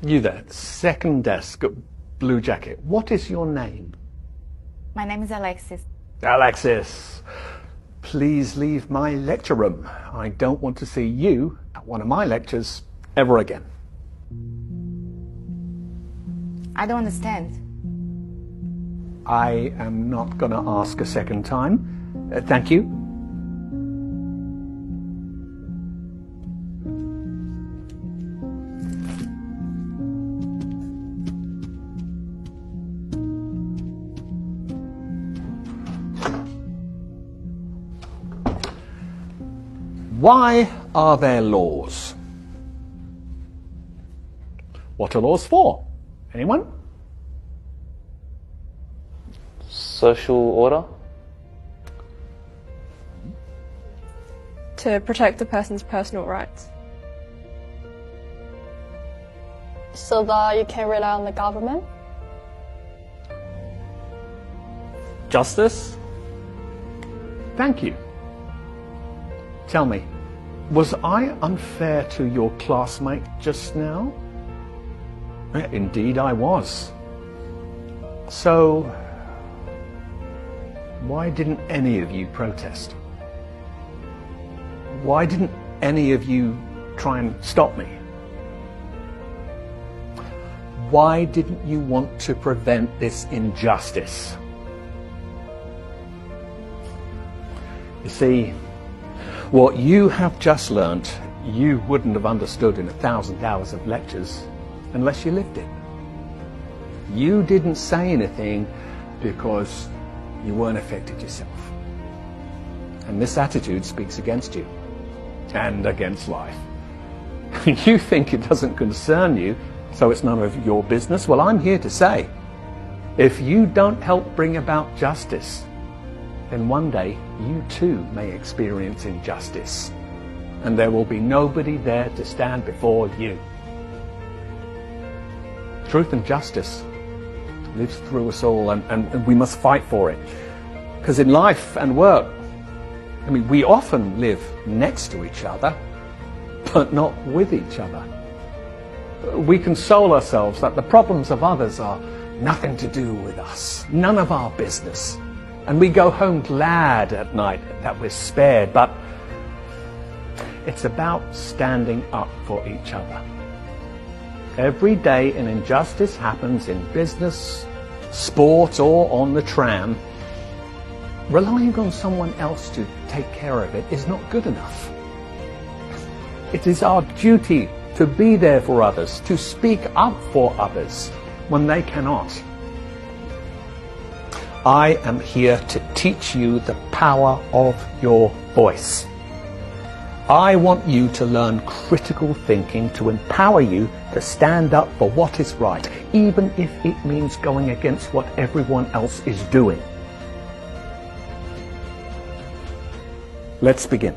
You there, second desk, blue jacket. What is your name? My name is Alexis. Alexis, please leave my lecture room. I don't want to see you at one of my lectures ever again. I don't understand. I am not going to ask a second time. Thank you. Why are there laws? What are laws for? Anyone? Social order? To protect a person's personal rights. So that you can rely on the government? Justice? Thank you. Tell me, was I unfair to your classmate just now? Indeed I was. So, why didn't any of you protest? Why didn't any of you try and stop me? Why didn't you want to prevent this injustice? You see, what you have just learnt, you wouldn't have understood in 1,000 hours of lectures unless you lived it. You didn't say anything because you weren't affected yourself. And this attitude speaks against you and against life. You think it doesn't concern you, so it's none of your business. Well, I'm here to say, if you don't help bring about justice, then one day you too may experience injustice, and there will be nobody there to stand before you. Truth and justice lives through us all, and we must fight for it. Because in life and work, we often live next to each other, but not with each other. We console ourselves that the problems of others are nothing to do with us, none of our business. And we go home glad at night that we're spared, but it's about standing up for each other. Every day an injustice happens in business, sport, or on the tram. Relying on someone else to take care of it is not good enough. It is our duty to be there for others, to speak up for others when they cannot. I am here to teach you the power of your voice. I want you to learn critical thinking to empower you to stand up for what is right, even if it means going against what everyone else is doing. Let's begin.